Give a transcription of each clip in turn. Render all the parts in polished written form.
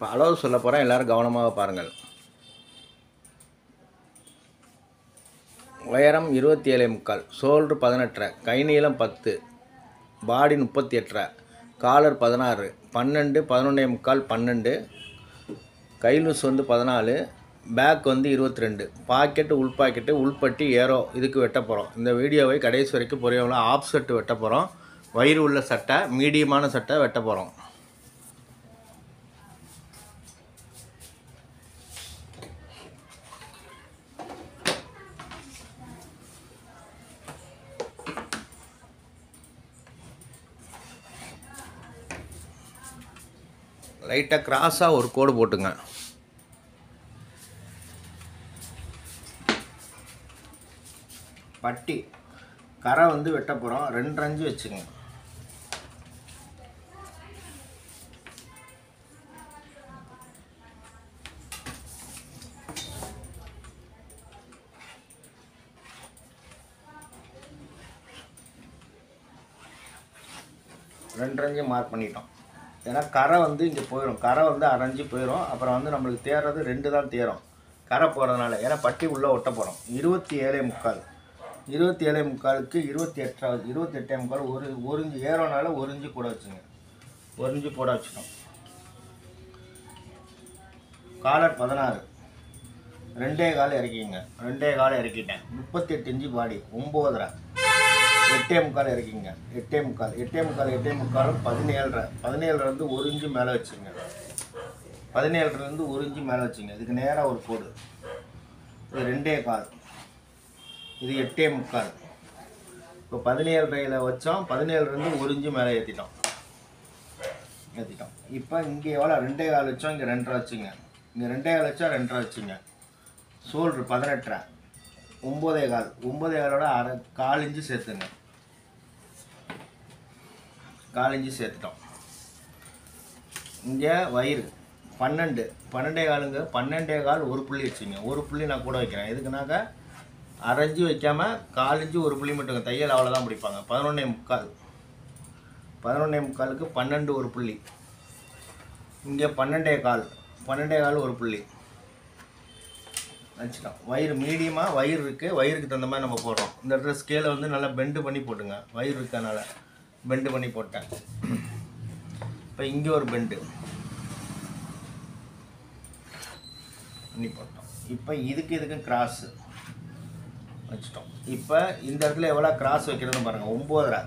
இப்போ அளவு சொல்ல போகிறேன், எல்லோரும் கவனமாக பாருங்கள். உயரம் 27.25, ஷோல்டர் 18, கை நீளம் 10, பாடி 38, காலர் 16, 12, 11.25, 12, கை லூஸ் வந்து 14, பேக் வந்து 22, பாக்கெட்டு உள் பாக்கெட்டு உள்பட்டி ஏரோ இதுக்கு வெட்ட போகிறோம். இந்த வீடியோவை கடைசி வரைக்கும் புரியவங்கள ஆஃப் ஷர்ட் வெட்ட போகிறோம். வயிறு உள்ள சட்டை, மீடியமான சட்டை வெட்ட போகிறோம். லைட்டாக கிராஸாக ஒரு கோடு போட்டுங்க. பட்டி கரை வந்து வெட்ட போகிறோம். 2 அஞ்சு வச்சுங்க. ரெண்டு மார்க் பண்ணிட்டோம். ஏன்னா கரை வந்து இங்கே போயிடும், கரை வந்து அரைஞ்சி போயிடும். அப்புறம் வந்து நம்மளுக்கு தேர்றது 2 தான் தேரும் கரை போகிறதுனால. ஏன்னா பட்டி உள்ளே ஒட்ட போகிறோம். 27.25, 27.25க்கு 28.25 ஒரு இஞ்சி ஏறோனால 1 இஞ்சி கூட வச்சுங்க. 1 இஞ்சி கூட வச்சுட்டோம். காலர் 16, 2.25 இறக்கிங்க. 2.25 இறக்கிட்டேன். 38 இஞ்சி பாடி 9.5, 8.25 இறக்கிங்க. 8.25 17 வந்து 1 இஞ்சி மேலே வச்சுங்க. 17 1 இஞ்சி மேலே வச்சுங்க. இதுக்கு நேராக ஒரு கோடு. இது 2.25, இது 8.25. இப்போ 17 வச்சோம். 17 1 இஞ்சி மேலே ஏற்றிட்டோம். இப்போ இங்கே எவ்வளோ 2.25 வச்சோம், இங்கே 2.5 வச்சுங்க. இங்கே 2.25 வச்சா 2.5 வச்சுங்க. ஷோல்ட்ரு 18, 9.25 4 இன்ச்சு சேர்த்துங்க. 4 இன்ச்சு சேர்த்துட்டோம். இங்கே வயிறு 12, 12.25ங்க. 12.25 ஒரு புள்ளி வச்சுங்க. ஒரு புள்ளி நான் கூட வைக்கிறேன். எதுக்குனாக்கா அரைஞ்சி வைக்காமல் 4 இன்ச்சு ஒரு புள்ளி மட்டுங்க. தையல் அவ்வளோதான் பிடிப்பாங்க. 11.25, 11.25க்கு 12 ஒரு புள்ளி. இங்கே 12.25 ஒரு புள்ளி வச்சுட்டோம். வயிறு மீடியமாக வயிறு இருக்குது. வயிறுக்கு தகுந்த மாதிரி நம்ம போடுறோம். இந்த இடத்துல ஸ்கேலை வந்து நல்லா பெண்டு பண்ணி போட்டுங்க. வயிறு இருக்கனால பெண்டு பண்ணி போட்டேன். இப்போ இங்கே ஒரு பெண்டு பண்ணி போட்டோம். இப்போ இதுக்கும் கிராஸு வச்சுட்டோம். இப்போ இந்த இடத்துல எவ்வளோ கிராஸ் வைக்கிறதுன்னு பாருங்கள். 9.5,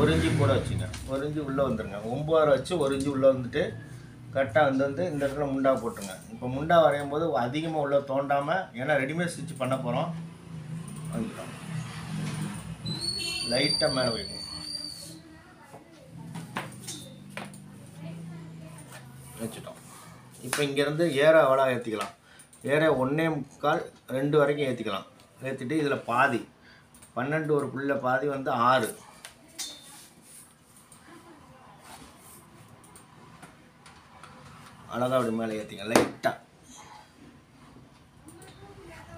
1 இஞ்சி கூட வச்சுங்க. 1 இஞ்சி உள்ளே வந்துடுங்க. 9.5 வச்சு 1 இஞ்சி உள்ளே வந்துட்டு கரெக்டாக வந்து இந்த இடத்துல முண்டா போட்டுருங்க. இப்போ முண்டா வரையும் போது அதிகமாக உள்ள தோண்டாமல், ஏன்னா ரெடிமேட் ஸ்டிச் பண்ண போகிறோம். வந்துட்டோம். லைட்டாக மேலே வைக்கணும். வச்சுட்டோம். இப்போ இங்கேருந்து ஏற எவ்வளோ ஏற்றிக்கலாம். ஏற 1.25, 2 வரைக்கும் ஏற்றிக்கலாம். ஏற்றிட்டு இதில் பாதி 12 ஒரு புள்ள பாதி வந்து 6. அழகாக அப்படி மேலே ஏற்றிங்க.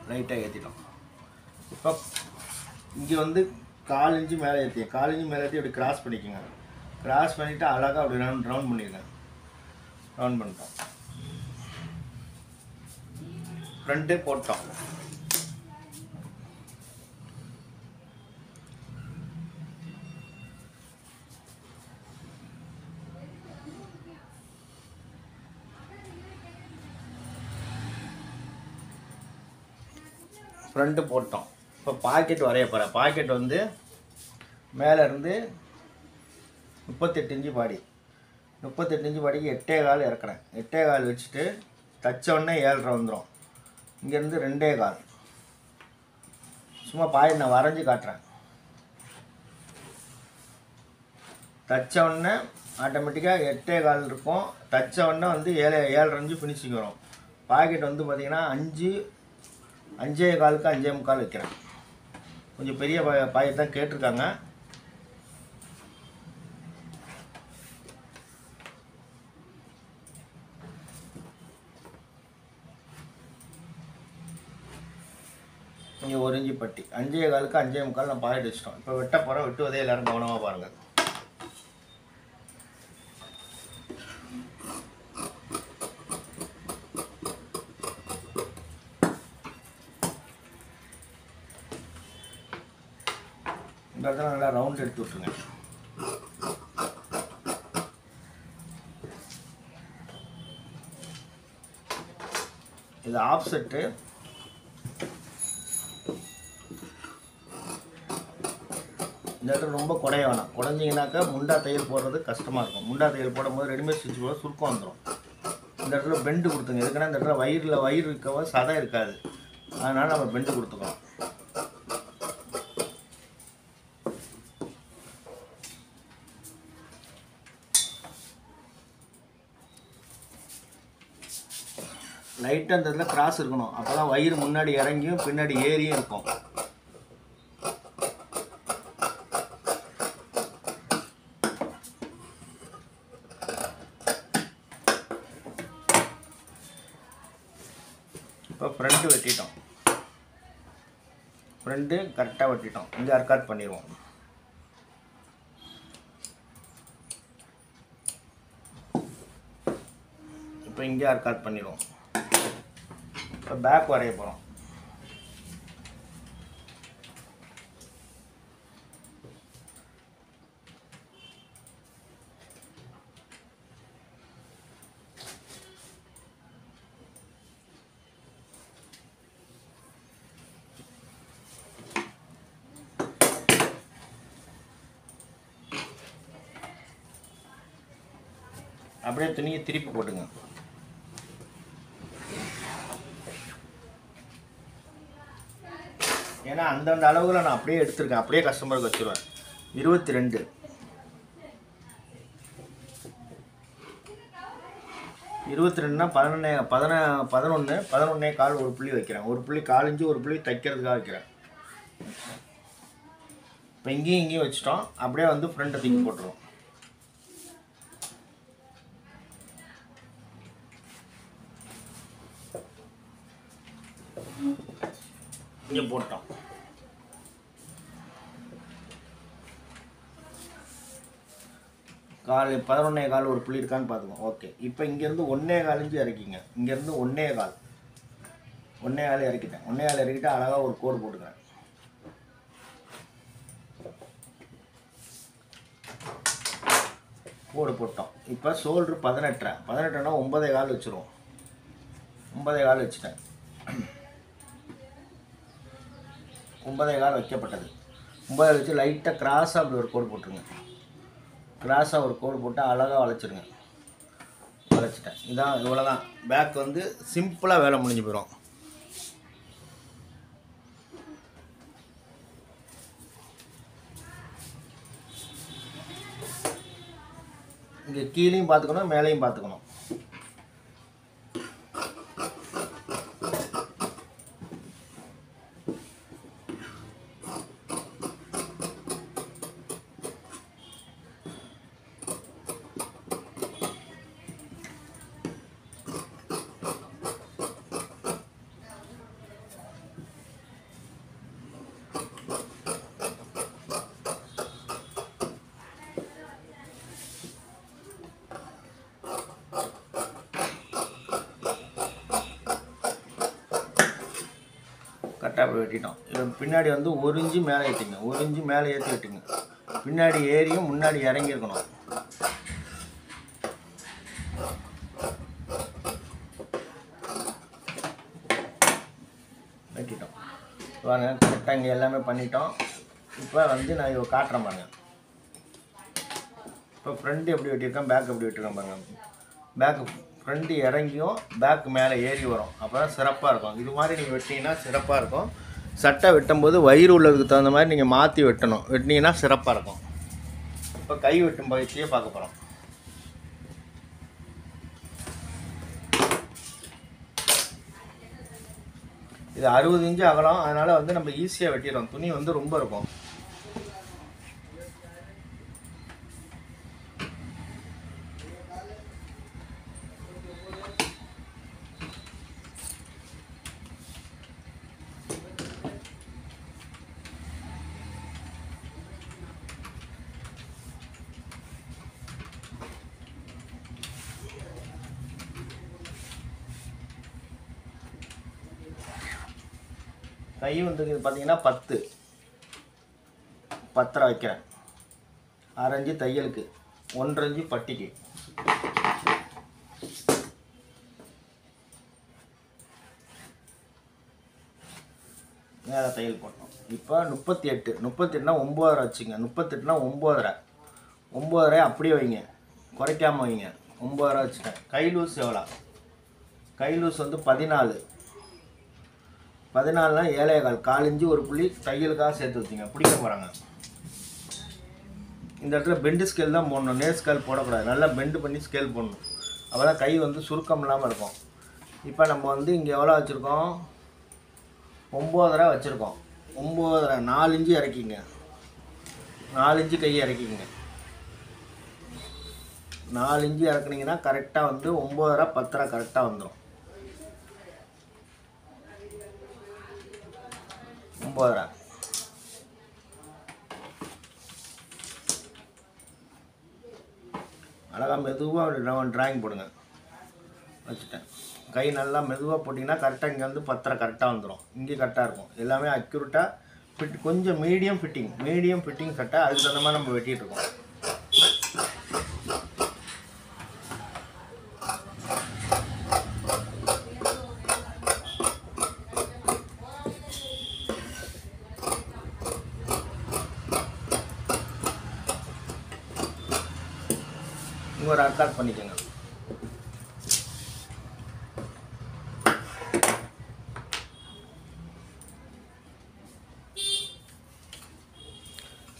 லைட்டாக ஏற்றிட்டோம். இப்போ இங்கே வந்து 4 இன்ச்சு மேலே ஏற்றிங்க. 4 இன்ச்சு மேலே ஏற்றி அப்படி கிராஸ் பண்ணிக்கோங்க. கிராஸ் பண்ணிவிட்டு அழகாக அப்படி ரவுண்ட் பண்ணிடுங்க. ரவுண்ட் பண்ணிட்டோம். ஃப்ரண்ட்டு போட்டோம். ஃப்ரண்ட்டு போட்டோம். இப்போ பாக்கெட் வரைய போகிறேன். பாக்கெட் வந்து மேலே இருந்து 38 இன்ச்சு பாடி, 38 இன்ச்சு பாடிக்கு 8.25 இறக்குறேன். 8.25 வச்சுட்டு தச்ச உடனே 7.5 வந்துடும். இங்கேருந்து 2.25 சும்மா பாக்கெட் நான் வரைஞ்சி காட்டுறேன். தச்ச உடனே ஆட்டோமேட்டிக்காக 8.25 இருக்கும். தச்ச உடனே வந்து 7.5 இன்ச்சு ஃபினிஷிங் வரும். பாக்கெட் வந்து பார்த்திங்கன்னா 5.25க்கு 5.25 வைக்கிறேன். கொஞ்சம் பெரிய பாக்கெட் தான் கேட்டிருக்காங்க. இங்கே 1 இன்ச்சு பட்டி 5.25க்கு 5.25 நான் பாக்கெட் வச்சிட்டோம். இப்போ வெட்ட போகிறோம். வெட்டுவதே எல்லோரும் கவனமாக பாருங்கள். இந்த இடத்துல நல்லா ரவுண்ட் எடுத்து விட்டுருங்க. இது ஆஃப்செட்டு. இந்த இடத்துல ரொம்ப குடைய வேணாம். குறைஞ்சிங்கனாக்கா முண்டா தையல் போடுறது கஷ்டமாக இருக்கும். முண்டா தையல் போடும்போது ரெடிமேட் ஸ்டிச் போட சுருக்கம் வந்துடும். இந்த இடத்துல பெண்டு கொடுத்துங்க. எதுக்குன்னா இந்த இடத்துல வயிறு இருக்கவோ சதை இருக்காது. அதனால் நம்ம பெண்டு கொடுத்துக்கலாம். லைட்டாக இந்த இடத்துல கிராஸ் இருக்கணும். அப்போ தான் வயிறு முன்னாடி இறங்கியும் பின்னாடி ஏறியும் இருக்கும். இப்போ ஃப்ரண்ட்டு வெட்டிட்டோம். ஃப்ரண்ட்டு கரெக்டாக வெட்டிட்டோம். இங்கே அர்காட் பண்ணிடுவோம். இப்போ இங்கே அர்காட் பண்ணிடுவோம். இப்போ பேக் வரைய போகிறோம். அப்படியே துணியை திருப்பி போட்டுங்க. ஏன்னா அந்தந்த அளவுகளை நான் அப்படியே எடுத்துருக்கேன். அப்படியே கஸ்டமருக்கு வச்சுருவேன். 22 22னா 11 கால் ஒரு புள்ளி வைக்கிறேன். ஒரு புள்ளி 1/4 இன்ச்சு ஒரு புள்ளி தைக்கிறதுக்காக வைக்கிறேன். இப்போ இங்கேயும் வச்சுட்டோம். அப்படியே வந்து ஃப்ரண்ட்டை தூக்கி போட்டுருவோம். இங்கே போட்டோம். கால் 11 கால் ஒரு புள்ளி இருக்கான்னு பார்த்துக்கோங்க. ஓகே. இப்போ இங்கேருந்து 1.25 இன்ச்சு இறக்கிங்க. இங்கேருந்து 1.25 இறக்கிட்டேன். 1.25 இறக்கிட்டு அழகாக ஒரு கோடு போட்டுக்கிறேன். கோடு போட்டோம். இப்போ ஷோல்ட்ரு 18. 18னா 9.25 வச்சுருவோம். 9.25 வச்சுட்டேன். 9.25 வைக்கப்பட்டது. 9 வச்சு லைட்டாக கிராஸாக அப்படி ஒரு கோடு போட்டுருங்க. கிராஸாக ஒரு கோடு போட்டு அழகாக வளைச்சிடுங்க. வளைச்சிட்டேன். இதான் இவ்வளோதான். பேக் வந்து சிம்பிளாக வேலை முடிஞ்சு போயிடும். இங்கே கீழேயும் பார்த்துக்கணும், மேலேயும் பார்த்துக்கணும். கரெக்டாக அப்படி வெட்டிட்டோம். இப்போ பின்னாடி வந்து 1 இன்ச்சு மேலே ஏற்றிங்க. 1 இன்ச்சு மேலே ஏற்றி வெட்டுங்க. பின்னாடி ஏறியும் முன்னாடி இறங்கியிருக்கணும். வெட்டிட்டோம். வாங்க, கரெக்டாக இங்கே எல்லாமே பண்ணிட்டோம். இப்போ வந்து நான் இதை காட்டுறேன் பாருங்க. இப்போ ஃப்ரண்ட் எப்படி வெட்டியிருக்கேன், பேக் எப்படி வெட்டியிருக்கேன் பாருங்க. பேக்கு ஃப்ரண்ட்டு இறங்கியும் பேக்கு மேலே ஏறி வரும். அப்போ தான் சிறப்பாக இருக்கும். இது மாதிரி நீங்கள் வெட்டிங்கன்னா சிறப்பாக இருக்கும். சட்டை வெட்டும்போது வயிறு உள்ளதுக்கு தகுந்த மாதிரி நீங்கள் மாற்றி வெட்டணும். வெட்டினீங்கன்னா சிறப்பாக இருக்கும். இப்போ கை வெட்டும் பயிற்சியே பார்க்க போகிறோம். இது 60 இன்ச்சு அகலம். அதனால் வந்து நம்ம ஈஸியாக வெட்டிடுறோம். துணி வந்து ரொம்ப இருக்கும். கை வந்து பார்த்தீங்கன்னா 10 10.5 வைக்கிறேன். 1/2 இன்ச்சு தையலுக்கு, 1.5 இன்ச்சு பட்டிக்கு. மேலே தையல் போட்டோம். இப்போ 38னா 9.5 வச்சுங்க. 38னா 9.5 அப்படியே வைங்க, குறைக்காமல் வைங்க. 9.5 வச்சுட்டேன். கை லூஸ் எவ்வளோ? கை லூஸ் வந்து 14. 14னா 7.25, 4 இன்ச்சு ஒரு புள்ளி தையலுக்காக சேர்த்து வச்சுங்க. பிடிக்க போகிறாங்க. இந்த இடத்துல பெண்டு ஸ்கேல் தான் போடணும், நேர் ஸ்கேல் போடக்கூடாது. நல்லா பெண்டு பண்ணி ஸ்கேல் போடணும். அப்போ தான் கை வந்து சுருக்கம் இல்லாமல் இருக்கும். இப்போ நம்ம வந்து இங்கே எவ்வளோ வச்சுருக்கோம்? 9.5 வச்சுருக்கோம். 9.5, 4 இன்ச்சு இறக்கிங்க. 4 இன்ச்சு கையை இறக்கிங்க. 4 இன்ச்சு இறக்குனீங்கன்னா கரெக்டாக வந்து 9.5 10.5 கரெக்டாக வந்துடும். 9.5 அழகாக மெதுவாக ட்ராயிங் போடுங்க. வச்சுட்டேன். கை நல்லா மெதுவாக போட்டிங்கன்னா கரெக்டாக இங்கே வந்து 10.5 கரெக்டாக வந்துடும். இங்கே கரெக்டாக இருக்கும். எல்லாமே அக்யூரேட்டாக ஃபிட். கொஞ்சம் மீடியம் ஃபிட்டிங் கரெக்டாக அதுக்கு தகுந்த மாதிரி நம்ம வெட்டிகிட்ருக்கோம். ஒரு அட்டாக் பண்ணிக்கோங்க.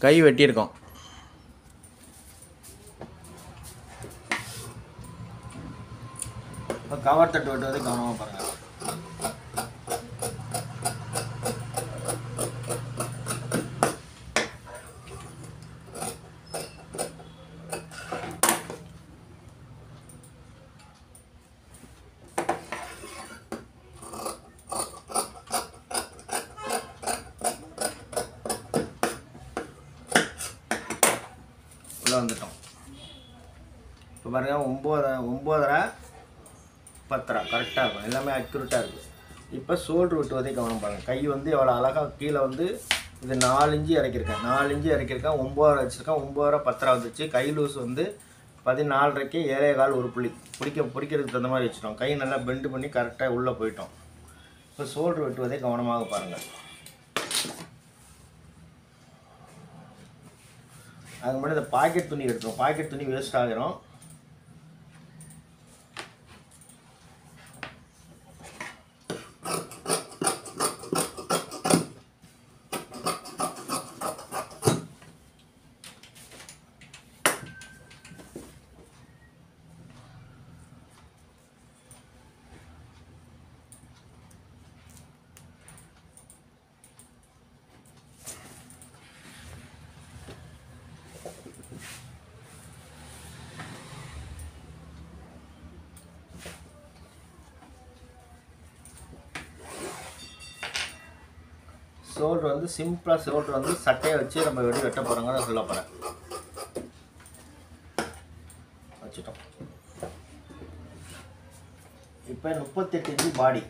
கை வெட்டியிருக்கோம். கவர் தட்டு வெட்டுவதை கவனமாக பாருங்கள். வந்துட்டோம். இப்போ பாருங்கள் 9.5 10.5 கரெக்டாக இருக்கும். எல்லாமே அக்யூரேட்டாக இருக்குது. இப்போ ஷோல்ட்ரு வெட்டுவதை கவனம் பாருங்கள். கை வந்து எவ்வளோ அழகாக கீழே வந்து இது 4 இன்ச்சு இறக்கிருக்கேன். 4 இன்ச்சு இறக்கிருக்கேன். 9.5 வச்சுருக்கேன். 9.5 10.5 வந்துச்சு. கை லூஸ் வந்து 14.5க்கு 7.25 ஒரு புள்ளி பிடிக்கிறதுக்கு தகுந்த மாதிரி வச்சுட்டோம். கை நல்லா பெண்டு பண்ணி கரெக்டாக உள்ளே போயிட்டோம். இப்போ ஷோல்ட்ரு வெட்டுவதை கவனமாக பாருங்கள். அதுக்கு முன்னாடி இந்த பாக்கெட் துணி எடுத்துரும். பாக்கெட் துணி வேஸ்ட் ஆகிரும். ஷோல்டர் வந்து சிம்பிளாக ஷோல்டர் வந்து சட்டையை வச்சு நம்ம வெட்ட போகிறோங்க சொல்ல போகிறேன். வச்சுட்டோம். இப்போ 38 இன்ச்சு பாடி.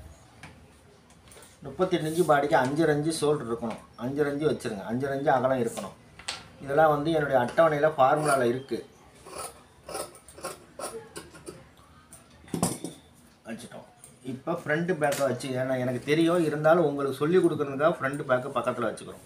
38 இன்ச்சு பாடிக்கு 5.5 இன்ச்சு ஷோல்டர் இருக்கணும். 5.5 இன்ச்சு வச்சுருங்க. 5.5 இன்ச்சு அகலம் இருக்கணும். இதெல்லாம் வந்து என்னுடைய அட்டவணையில் ஃபார்முலாவில் இருக்குது. வச்சுட்டோம். இப்போ ஃப்ரண்ட் பேக்கை வச்சு, ஏன்னா எனக்கு தெரியும், இருந்தாலும் உங்களுக்கு சொல்லிக் கொடுக்குறதுக்காக ஃப்ரண்ட் பேக்கை பக்கத்தில் வச்சுக்கிறோம்.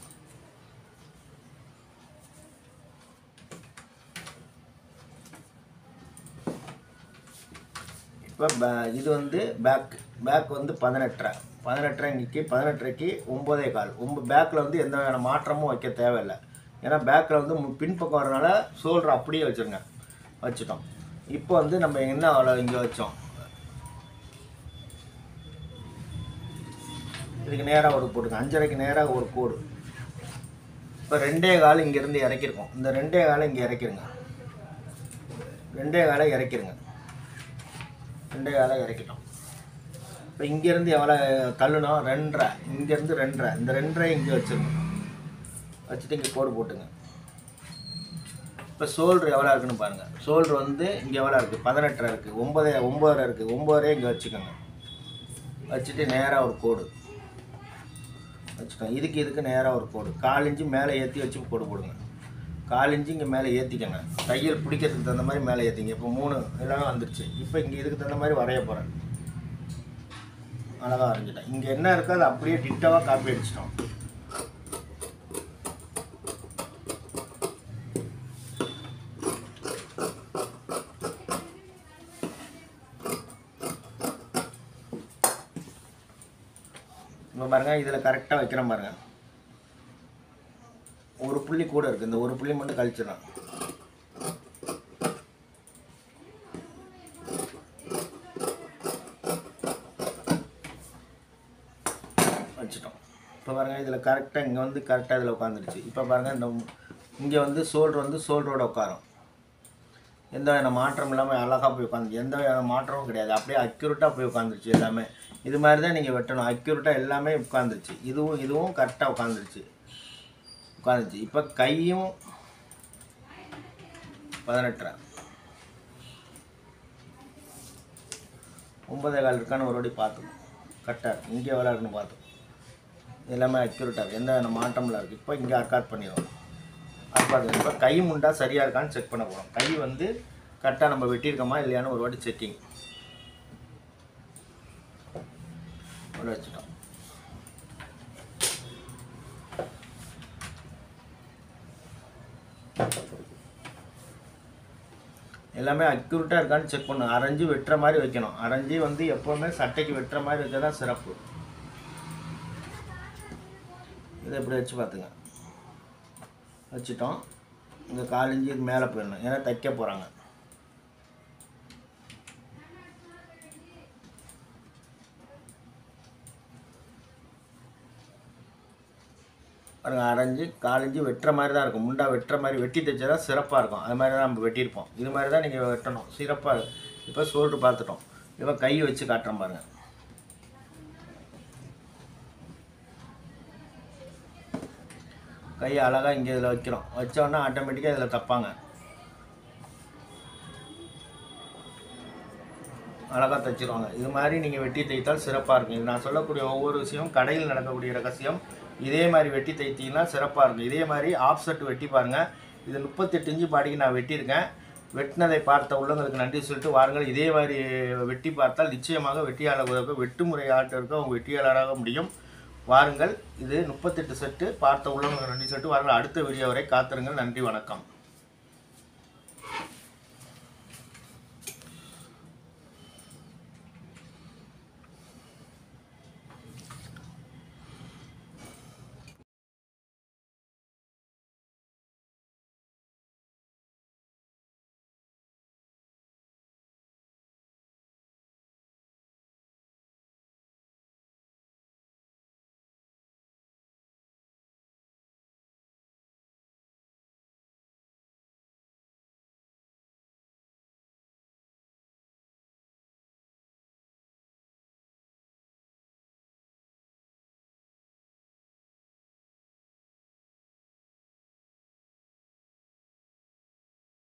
இப்போ இது வந்து பேக் வந்து 18.5 இன்றைக்கி 18.5க்கு 9.25. பேக்கில் வந்து எந்த வகையான மாற்றமும் வைக்க தேவையில்லை. ஏன்னா பேக்கில் வந்து பின்பக்கம் வரனால ஷோல்டர் அப்படியே வச்சுருங்க. வச்சுட்டோம். இப்போ வந்து நம்ம என்ன அவ்வளோ இங்கே வச்சோம், இதுக்கு நேராக ஒரு போட்டுங்க. 5.5க்கு நேராக ஒரு கோடு. இப்போ 2.25 இங்கேருந்து இறக்கிருக்கோம். இந்த 2.25 இங்கே இறக்கிருங்க. 2.25 இறக்கிருங்க. 2.25 இறக்கிட்டோம். இப்போ இங்கேருந்து எவ்வளோ தள்ளுனோம்? 2.5. இங்கேருந்து 2.5. இந்த 2.5 இங்கே வச்சுருங்க. வச்சுட்டு இங்கே கோடு போட்டுங்க. இப்போ ஷோல்ட்ரு எவ்வளோ இருக்குன்னு பாருங்கள். ஷோல்ட்ரு வந்து இங்கே எவ்வளோ இருக்குது? 18.5 இருக்குது. 9.5 இருக்குது. 9.5 இங்கே வச்சுக்கோங்க. வச்சுட்டு நேராக ஒரு கோடு வச்சுக்கோங்க. இதுக்கு நேராக ஒரு கோடு 1/4 இன்ச்சு மேலே ஏற்றி வச்சு கோடு போடுங்க. 1/4 இன்ச்சு இங்கே மேலே ஏற்றிக்கங்க. தையல் பிடிக்கிறதுக்கு தகுந்த மாதிரி மேலே ஏற்றிங்க. இப்போ 3 எல்லாம் வந்துடுச்சு. இப்போ இங்கே இதுக்கு தகுந்த மாதிரி வரைய போகிறேன். அழகாக வரைஞ்சிட்டேன். இங்கே என்ன இருக்கோ அதை அப்படியே டிட்டாவாக காப்பி அடிச்சிட்டோம். இப்போ பாருங்கள், இதில் கரெக்டாக வைக்கிறேன் பாருங்கள். ஒரு புள்ளி கூட இருக்குது. இந்த ஒரு புள்ளி மட்டும் கழிச்சிடலாம். வச்சுட்டோம். இப்போ பாருங்கள், இதில் கரெக்டாக இங்கே வந்து கரெக்டாக இதில் உட்காந்துருச்சு. இப்போ பாருங்கள், இந்த இங்கே வந்து ஷோல்டரோட உட்காரும். எந்த வகையான மாற்றம் இல்லாமல் அழகாக போய் உட்காந்துச்சு. எந்த வகையான மாற்றமும் கிடையாது. அப்படியே அக்யூரேட்டாக போய் உட்காந்துருச்சு. எல்லாமே இது மாதிரி தான் நீங்கள் வெட்டணும். அக்யூரேட்டாக எல்லாமே உட்காந்துருச்சு. இதுவும் கரெக்டாக உட்காந்துருச்சு. இப்போ கையும் 18 9.25 இருக்கான்னு ஒரு வாட்டி பார்த்துக்கணும். கரெக்டாக இங்கே எவ்வளோ இருக்குன்னு பார்த்தோம். எல்லாமே அக்யூரேட்டாக எந்த மாற்றமில் இருக்குது. இப்போ இங்கே அர்க்காட் பண்ணிடுவோம். இப்போ கை முண்டா சரியாக இருக்கான்னு செக் பண்ண போகிறோம். கை வந்து கரெக்டாக நம்ம வெட்டியிருக்கோமா இல்லையான்னு ஒரு வாட்டி செக்கிங் வச்சுட்டோம். எல்லாமே அக்யூரேட்டாக இருக்கான்னு செக் பண்ணணும். அரைஞ்சி வெட்டுற மாதிரி வைக்கணும். அரைஞ்சி வந்து எப்போவுமே சட்டைக்கு வெட்டுற மாதிரி வைக்க தான் சிறப்பு. இதை எப்படி வச்சு பார்த்துங்க. வச்சுட்டோம். இங்கே 1/4 இன்ச்சு மேலே போயிடணும். ஏன்னா தைக்க போகிறாங்க. பாருங்கள், அரைஞ்சி 1/4 இன்ச்சு வெட்டுற மாதிரி தான் இருக்கும். முண்டா வெட்டுற மாதிரி வெட்டி தைச்சா தான் சிறப்பாக இருக்கும். அது மாதிரி தான் நம்ம வெட்டியிருப்போம். இது மாதிரி தான் நீங்கள் வெட்டணும். சிறப்பாக. இப்போ ஷோல்டர் பார்த்துட்டோம். இப்போ கை வச்சு காட்டுறோம் பாருங்கள். கை அழகாக இங்கே இதில் வைக்கிறோம். வச்சோன்னா ஆட்டோமேட்டிக்காக இதில் தப்பாங்க. அழகாக தைச்சிருவாங்க. இது மாதிரி நீங்கள் வெட்டி தைத்தால் சிறப்பாக இருக்கும். இது நான் சொல்லக்கூடிய ஒவ்வொரு விஷயம் கடையில் நடக்கக்கூடிய ரகசியம். இதே மாதிரி வெட்டி தைத்தீங்கன்னா சிறப்பாக இருக்கும். இதே மாதிரி ஆஃப் செட் வெட்டி பாருங்கள். இது 38 இன்ச்சு பாடிக்கு நான் வெட்டியிருக்கேன். வெட்டினதை பார்த்த உள்ளவங்களுக்கு நன்றி சொல்லிட்டு வாருங்கள். இதே மாதிரி வெட்டி பார்த்தால் நிச்சயமாக வெட்டியாளர்களுக்கு வெட்டு முறை ஆட்டிற்கு அவங்க வெட்டியாளராக முடியும். வாருங்கள். இது 38 செட்டு பார்த்த உள்ளவங்களுக்கு நன்றி சொல்லிட்டு வாருங்கள். அடுத்த வீடியோ வரை காத்திருங்கள். நன்றி, வணக்கம்.